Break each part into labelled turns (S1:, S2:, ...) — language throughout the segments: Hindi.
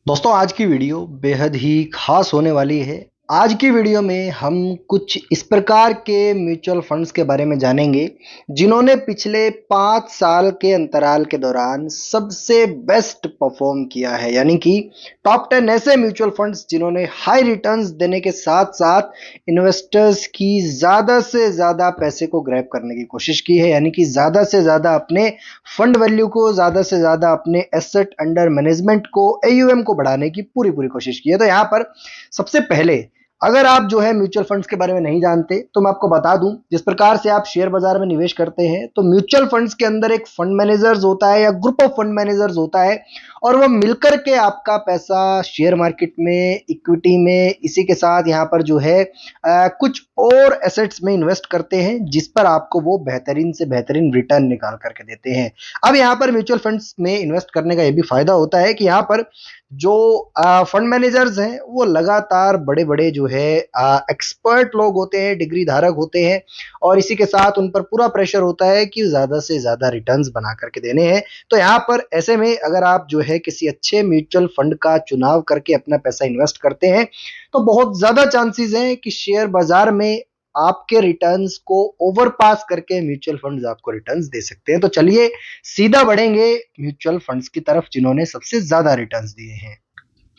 S1: दोस्तों आज की वीडियो बेहद ही खास होने वाली है। आज की वीडियो में हम कुछ इस प्रकार के म्यूचुअल फंड्स के बारे में जानेंगे जिन्होंने पिछले 5 साल के अंतराल के दौरान सबसे बेस्ट परफॉर्म किया है, यानी कि टॉप 10 ऐसे म्यूचुअल फंड्स जिन्होंने हाई रिटर्न्स देने के साथ साथ इन्वेस्टर्स की ज़्यादा से ज़्यादा पैसे को ग्रैब करने की कोशिश की है, यानी कि ज़्यादा से ज़्यादा अपने फंड वैल्यू को, ज़्यादा से ज़्यादा अपने एसेट अंडर मैनेजमेंट को, एयूएम को बढ़ाने की पूरी पूरी कोशिश की है। तो यहाँ पर सबसे पहले अगर आप जो है म्यूचुअल फंड्स के बारे में नहीं जानते तो मैं आपको बता दूं, जिस प्रकार से आप शेयर बाजार में निवेश करते हैं तो म्यूचुअल फंड्स के अंदर एक फंड मैनेजर्स होता है या ग्रुप ऑफ फंड मैनेजर्स होता है और वो मिलकर के आपका पैसा शेयर मार्केट में, इक्विटी में, इसी के साथ यहाँ पर जो है कुछ और एसेट्स में इन्वेस्ट करते हैं जिस पर आपको वो बेहतरीन से बेहतरीन रिटर्न निकाल करके देते हैं। अब यहाँ पर म्यूचुअल फंड्स में इन्वेस्ट करने का ये भी फायदा होता है कि यहाँ पर जो फंड मैनेजर्स हैं वो लगातार बड़े बड़े जो है एक्सपर्ट लोग होते हैं, डिग्री धारक होते हैं और इसी के साथ उन पर पूरा प्रेशर होता है कि ज़्यादा से ज़्यादा रिटर्न्स बना करके देने हैं। तो यहाँ पर ऐसे में अगर आप जो है किसी अच्छे म्यूचुअल फंड का चुनाव करके अपना पैसा इन्वेस्ट करते हैं तो बहुत ज़्यादा चांसेस हैं कि शेयर बाजार में आपके रिटर्न्स को ओवरपास करके म्यूचुअल फंड्स आपको रिटर्न्स दे सकते हैं। तो चलिए सीधा बढ़ेंगे म्यूचुअल फंड्स की तरफ जिन्होंने सबसे ज्यादा रिटर्न्स दिए हैं।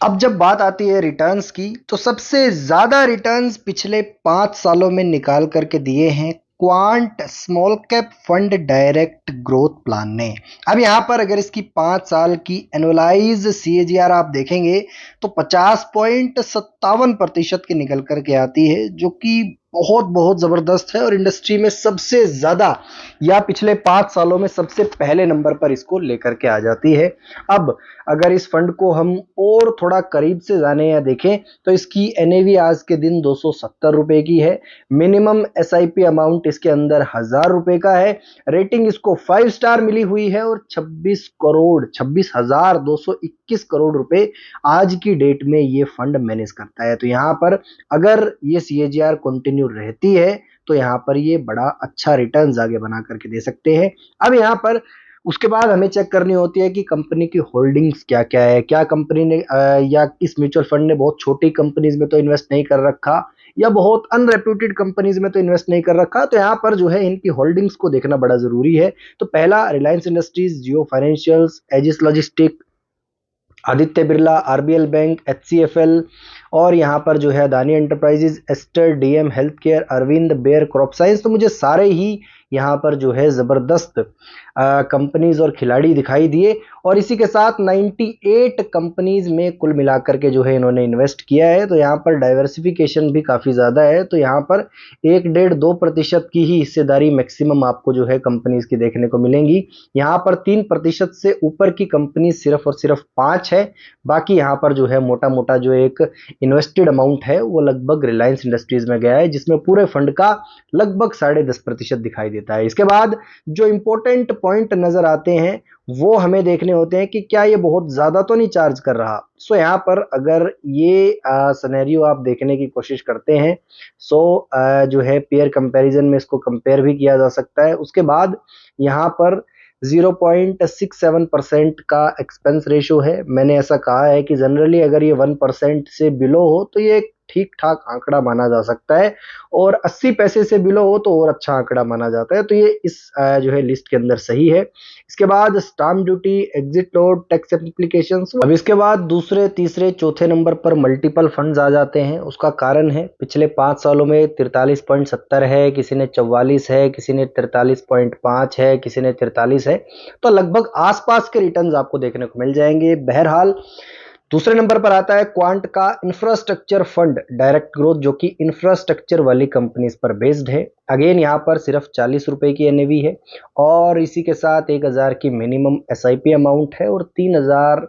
S1: अब जब बात आती है रिटर्न्स की तो सबसे ज्यादा रिटर्न्स पिछले 5 सालों में निकाल करके दिए हैं quant small cap fund direct growth plan ने। अब यहाँ पर अगर इसकी 5 साल की एनुअलाइज सीएजीआर आप देखेंगे तो 50.57% की निकल करके आती है, जो कि बहुत बहुत जबरदस्त है और इंडस्ट्री में सबसे ज्यादा या पिछले 5 सालों में सबसे पहले नंबर पर इसको लेकर के आ जाती है। अब अगर इस फंड को हम और थोड़ा करीब से जाने या देखें तो इसकी एनएवी आज के दिन 270 रुपए की है। मिनिमम एसआईपी अमाउंट इसके अंदर 1000 रुपए का है। रेटिंग इसको 5 स्टार मिली हुई है और 26,221 करोड़ रुपए आज की डेट में ये फंड मैनेज करता है। तो यहाँ पर अगर ये सीएजीआर कंटिन्यू रहती है तो यहाँ पर ये बड़ा अच्छा रिटर्न्स आगे बना करके दे सकते हैं। अब यहाँ पर उसके बाद हमें चेक करनी होती है कि कंपनी की होल्डिंग्स क्या क्या है, क्या कंपनी ने या इस म्यूचुअल फंड ने बहुत छोटी कंपनीज में तो इन्वेस्ट नहीं कर रखा या बहुत अनरेप्यूटेड कंपनीज में तो इन्वेस्ट नहीं कर रखा। तो यहाँ पर जो है इनकी होल्डिंग्स को देखना बड़ा जरूरी है। तो पहला Reliance Industries, Jio Financials, Aegis Logistic, Aditya Birla, RBL bank, HCFL और यहाँ पर जो है Adani Enterprises, Aster, DM health care, Arvind, Bayer Crop Science. तो मुझे सारे ही यहाँ पर जो है जबरदस्त कंपनीज और खिलाड़ी दिखाई दिए और इसी के साथ 98 कंपनीज में कुल मिलाकर के जो है इन्होंने इन्वेस्ट किया है। तो यहाँ पर डाइवर्सिफिकेशन भी काफ़ी ज़्यादा है। तो यहाँ पर 1.5-2% की ही हिस्सेदारी मैक्सिमम आपको जो है कंपनीज की देखने को मिलेंगी। यहाँ पर 3% से ऊपर की कंपनी सिर्फ और सिर्फ 5 है। बाकी यहाँ पर जो है मोटा मोटा जो एक इन्वेस्टेड अमाउंट है वो लगभग रिलायंस इंडस्ट्रीज में गया है, जिसमें पूरे फंड का लगभग 10.5% दिखाई देता है। इसके बाद जो इंपॉर्टेंट पॉइंट नजर आते हैं वो हमें देखने होते हैं कि क्या ये बहुत ज्यादा तो नहीं चार्ज कर रहा। सो यहाँ पर अगर ये सिनेरियो आप देखने की कोशिश करते हैं सो जो है पेयर कंपैरिजन में इसको कंपेयर भी किया जा सकता है। उसके बाद यहाँ पर 0.67% का एक्सपेंस रेशो है। मैंने ऐसा कहा है कि जनरली अगर ये 1% से बिलो हो तो ये ठीक ठाक आंकड़ा माना जा सकता है और 80 पैसे से बिलो हो तो और अच्छा आंकड़ा माना जाता है। तो ये इस जो है लिस्ट के अंदर सही है। इसके बाद stamp duty, exit load, tax applications. अब इसके बाद दूसरे, तीसरे, चौथे नंबर पर मल्टीपल फंड्स आ जाते हैं। उसका कारण है पिछले 5 सालों में 43.70 है, किसी ने 44 है, किसी ने 43.5 है, किसी ने 43 है। तो लगभग आसपास के रिटर्न्स आपको देखने को मिल जाएंगे। बहरहाल दूसरे नंबर पर आता है क्वांट का इंफ्रास्ट्रक्चर फंड डायरेक्ट ग्रोथ, जो कि इंफ्रास्ट्रक्चर वाली कंपनीज पर बेस्ड है। अगेन यहाँ पर सिर्फ 40 रुपए की एनएवी है और इसी के साथ 1000 की मिनिमम एसआईपी अमाउंट है और 3000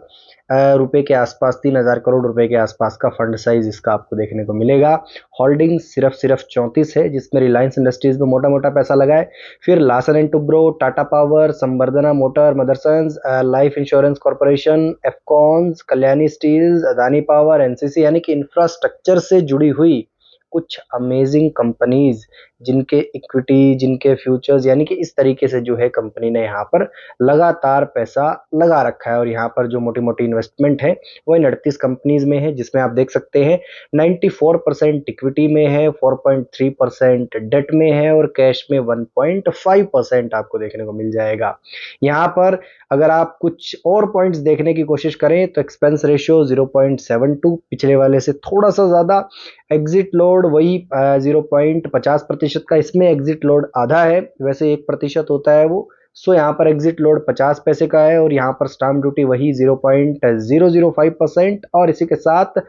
S1: रुपए के आसपास, 3000 करोड़ रुपए के आसपास का फंड साइज इसका आपको देखने को मिलेगा। होल्डिंग सिर्फ 34 है, जिसमें रिलायंस इंडस्ट्रीज में मोटा मोटा पैसा लगा है, फिर Larsen and Toubro, Tata Power, Samvardhana Motor, Mothersons, Life Insurance Corporation, Afcons, Kalyani Steels, Adani Power, NCC, यानी कि इंफ्रास्ट्रक्चर से जुड़ी हुई कुछ अमेजिंग कंपनीज जिनके इक्विटी, जिनके फ्यूचर्स, यानी कि इस तरीके से जो है कंपनी ने यहाँ पर लगातार पैसा लगा रखा है। और यहाँ पर जो मोटी मोटी इन्वेस्टमेंट है वो इन 38 कंपनीज में है, जिसमें आप देख सकते हैं 94% इक्विटी में है, 4.3% डेट में है और कैश में 1.5% आपको देखने को मिल जाएगा। यहाँ पर अगर आप कुछ और पॉइंट्स देखने की कोशिश करें तो एक्सपेंस रेशियो 0.72, पिछले वाले से थोड़ा सा ज़्यादा। एग्जिट लोड वही 0.50% का, इसमें एग्जिट लोड आधा है, वैसे 1% होता है वो। सो यहाँ पर एग्जिट लोड 50 पैसे का है और यहाँ पर स्टाम्प ड्यूटी वही 0.005%। और इसी के साथ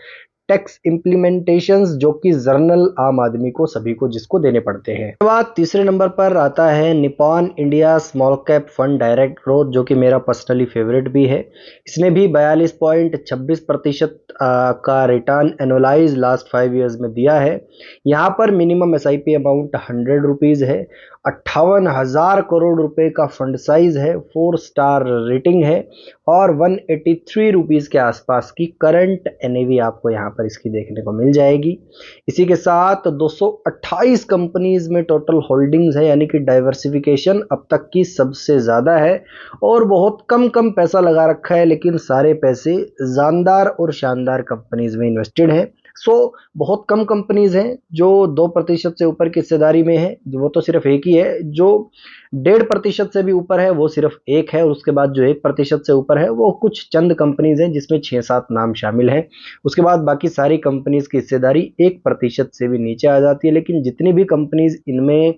S1: टैक्स इम्प्लीमेंटेशंस जो कि जर्नल आम आदमी को, सभी को, जिसको देने पड़ते हैं। उसके बाद तीसरे नंबर पर आता है Nippon India small cap fund direct growth, जो कि मेरा पर्सनली फेवरेट भी है। इसने भी 42.26% का रिटर्न एनुअलाइज लास्ट 5 ईयर्स में दिया है। यहाँ पर मिनिमम एसआईपी अमाउंट 100 रुपीज़ है, 58,000 करोड़ रुपए का फंड साइज है, 4 स्टार रेटिंग है और 183 रुपीज़ के आसपास की करंट एनएवी आपको यहाँ पर इसकी देखने को मिल जाएगी। इसी के साथ 228 कंपनीज में टोटल होल्डिंग्स है, यानी कि डाइवर्सिफिकेशन अब तक की सबसे ज़्यादा है। और बहुत कम कम पैसा लगा रखा है, लेकिन सारे पैसे जानदार और शानदार कंपनीज में इन्वेस्टेड है। बहुत कम कंपनीज हैं जो 2% से ऊपर की हिस्सेदारी में है, वो तो सिर्फ एक ही है। जो 1.5% से भी ऊपर है वो सिर्फ एक है, और उसके बाद जो 1% से ऊपर है वो कुछ चंद कंपनीज हैं, जिसमें 6-7 नाम शामिल हैं। उसके बाद बाकी सारी कंपनीज की हिस्सेदारी 1% से भी नीचे आ जाती है। लेकिन जितनी भी कंपनीज इनमें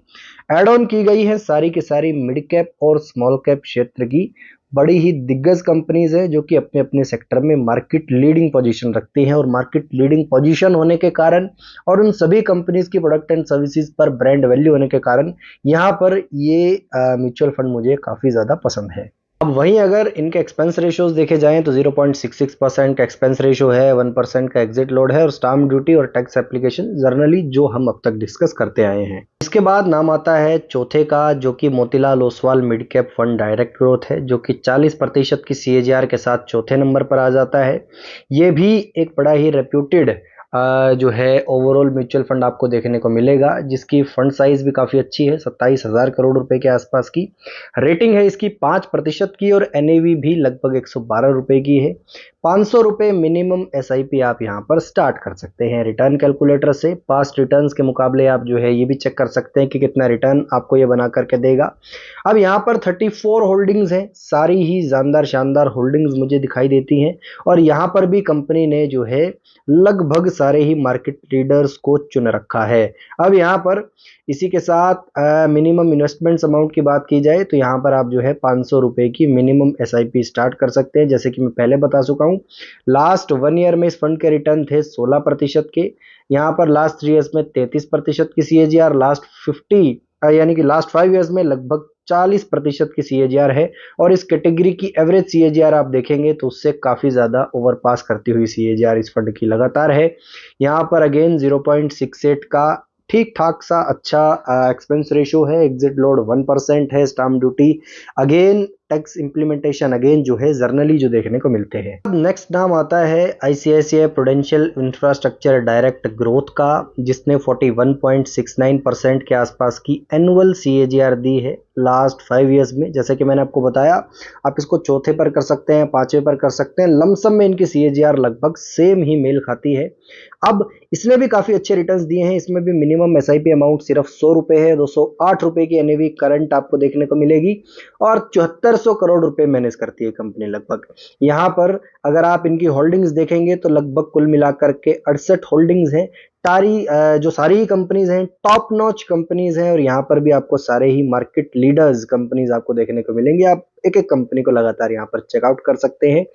S1: एड ऑन की गई है, सारी की सारी मिड कैप और स्मॉल कैप क्षेत्र की बड़ी ही दिग्गज कंपनीज है, जो कि अपने अपने सेक्टर में मार्केट लीडिंग पोजीशन रखती हैं। और मार्केट लीडिंग पोजीशन होने के कारण और उन सभी कंपनीज की प्रोडक्ट एंड सर्विसेज पर ब्रांड वैल्यू होने के कारण यहाँ पर ये म्यूचुअल फंड मुझे काफ़ी ज़्यादा पसंद है। अब वहीं अगर इनके एक्सपेंस रेशियोज देखे जाएं तो 0.66% का एक्सपेंस रेशियो है, 1% का एग्जिट लोड है और स्टाम्प ड्यूटी और टैक्स एप्लीकेशन जर्नली जो हम अब तक डिस्कस करते आए हैं। इसके बाद नाम आता है चौथे का, जो कि Motilal Oswal mid cap fund direct growth है, जो कि 40% की CAGR के साथ चौथे नंबर पर आ जाता है। ये भी एक बड़ा ही रेप्यूटेड जो है ओवरऑल म्यूचुअल फंड आपको देखने को मिलेगा, जिसकी फंड साइज भी काफ़ी अच्छी है, 27,000 करोड़ रुपए के आसपास की। रेटिंग है इसकी 5% की और एनएवी भी लगभग 112 रुपए की है। 500 रुपये मिनिमम एसआईपी आप यहाँ पर स्टार्ट कर सकते हैं रिटर्न कैलकुलेटर से। पास्ट रिटर्न्स के मुकाबले आप जो है ये भी चेक कर सकते हैं कि कितना रिटर्न आपको ये बना करके देगा। अब यहाँ पर 34 होल्डिंग्स हैं, सारी ही जानदार शानदार होल्डिंग्स मुझे दिखाई देती हैं। और यहाँ पर भी कंपनी ने जो है लगभग सारे ही मार्केट लीडर्स को चुन रखा है। अब यहाँ पर इसी के साथ मिनिमम इन्वेस्टमेंट्स अमाउंट की बात की जाए तो यहाँ पर आप जो है 500 रुपये की मिनिमम एसआईपी स्टार्ट कर सकते हैं। जैसे कि मैं पहले बता चुका हूँ, लास्ट 1 ईयर में इस फंड के रिटर्न थे 16% के। यहाँ पर लास्ट 3 ईयर्स में 33% की CAGR, लास्ट 50 यानी कि लास्ट 5 ईयर्स में लगभग 40% की CAGR है। और इस कैटेगरी की एवरेज CAGR आप देखेंगे तो उससे काफ़ी ज़्यादा ओवरपास करती हुई CAGR इस फंड की लगातार है। यहाँ पर अगेन 0.68 का ठीक ठाक सा अच्छा एक्सपेंस रेशियो है, एग्जिट लोड 1% है, stamp duty again, tax implementation again जो है जर्नली जो देखने को मिलते हैं। अब नेक्स्ट नाम आता है ICICI prudential infrastructure direct growth का, जिसने 41.69% के आसपास की एनुअल CAGR दी है लास्ट 5 ईयर्स में। जैसे कि मैंने आपको बताया, आप इसको चौथे पर कर सकते हैं, पांचवें पर कर सकते हैं, लमसम में इनकी CAGR लगभग सेम ही मेल खाती है। अब इसने भी काफ़ी अच्छे रिटर्न्स दिए हैं। इसमें भी मिनिमम एसआईपी अमाउंट सिर्फ 100 रुपये है, 208 रुपये की एनएवी करंट आपको देखने को मिलेगी और 7400 करोड़ रुपए मैनेज करती है कंपनी लगभग। यहाँ पर अगर आप इनकी होल्डिंग्स देखेंगे तो लगभग कुल मिलाकर के 68 होल्डिंग्स हैं। जो सारी ही कंपनीज हैं टॉप नॉच कंपनीज हैं और यहाँ पर भी आपको सारे ही मार्केट लीडर्स कंपनीज आपको देखने को मिलेंगे। आप एक एक कंपनी को लगातार यहाँ पर चेकआउट कर सकते हैं।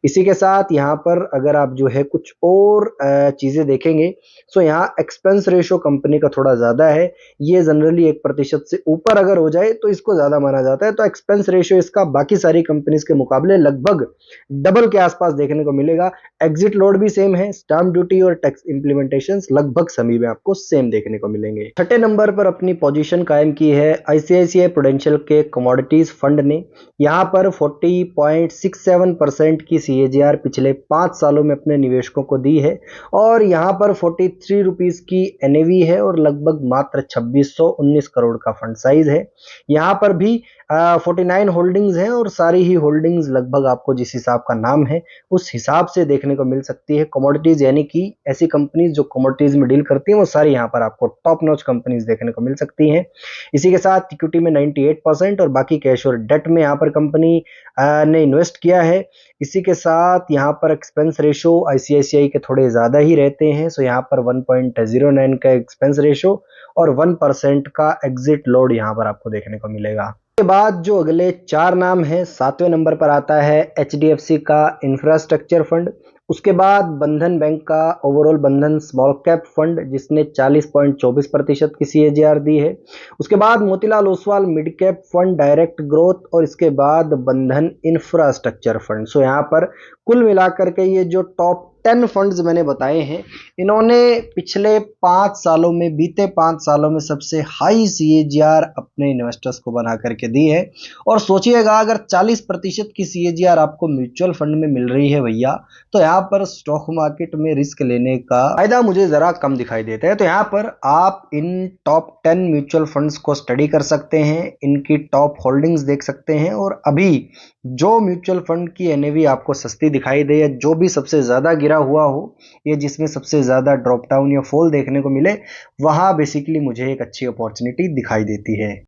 S1: इसी के साथ यहाँ पर अगर आप जो है कुछ और चीज़ें देखेंगे तो यहाँ एक्सपेंस रेशो कंपनी का थोड़ा ज़्यादा है। ये जनरली 1% से ऊपर अगर हो जाए तो इसको ज़्यादा माना जाता है। तो एक्सपेंस रेशो इसका बाकी सारी कंपनीज के मुकाबले लगभग डबल के आसपास देखने को मिलेगा। एग्जिट लोड भी सेम है, स्टाम्प ड्यूटी और टैक्स इम्प्लीमेंटेशन लगभग सभी में आपको सेम देखने को मिलेंगे। छठे नंबर पर अपनी पोजीशन कायम की है आईसीआईसीआई प्रूडेंशियल के कमोडिटीज फंड ने। यहाँ पर 40.67% की CAGR पिछले 5 सालों में अपने निवेशकों को दी है और यहाँ पर 43 रुपीस की NAV है और लगभग मात्र 2619 करोड़ का फंड साइज है। यहाँ पर भी 49 होल्डिंग्स हैं और सारी ही होल्डिंग्स लगभग आपको जिस हिसाब का नाम है उस हिसाब से देखने को मिल सकती है। कमोडिटीज यानी कि ऐसी कंपनीज जो कमोडिटीज में डील करती हैं वो सारी यहाँ पर आपको टॉप नॉच कंपनीज देखने को मिल सकती हैं। इसी के साथ इक्विटी में 98% और बाकी कैश और डेट में यहाँ पर कंपनी ने इन्वेस्ट किया है। इसी के साथ यहाँ पर एक्सपेंस रेशो आईसीआईसीआई के थोड़े ज़्यादा ही रहते हैं। सो यहाँ पर 1.09 का एक्सपेंस रेशो और 1% का एग्जिट लोड यहाँ पर आपको देखने को मिलेगा। के बाद जो अगले 4 नाम हैं, 7वें नंबर पर आता है HDFC का इंफ्रास्ट्रक्चर फंड। उसके बाद बंधन बैंक का ओवरऑल बंधन स्मॉल कैप फंड जिसने 40.24% की CAGR दी है। उसके बाद Motilal Oswal mid cap fund direct growth और इसके बाद बंधन इंफ्रास्ट्रक्चर फंड। सो यहाँ पर कुल मिलाकर के ये जो टॉप 10 फंड्स मैंने बताए हैं इन्होंने पिछले 5 सालों में बीते 5 सालों में सबसे हाई CAGR अपने इन्वेस्टर्स को बना करके दी है। और सोचिएगा अगर 40% की CAGR आपको म्यूचुअल फंड में मिल रही है भैया तो यहाँ पर स्टॉक मार्केट में रिस्क लेने का फायदा मुझे जरा कम दिखाई देता है। तो यहाँ पर आप इन टॉप 10 म्यूचुअल फंड्स को स्टडी कर सकते हैं, इनकी टॉप होल्डिंग्स देख सकते हैं और अभी जो म्यूचुअल फंड की NAV आपको सस्ती दिखाई दे या जो भी सबसे ज्यादा गिरा हुआ हो या जिसमें सबसे ज्यादा ड्रॉप डाउन या फॉल देखने को मिले वहां बेसिकली मुझे एक अच्छी अपॉर्चुनिटी दिखाई देती है।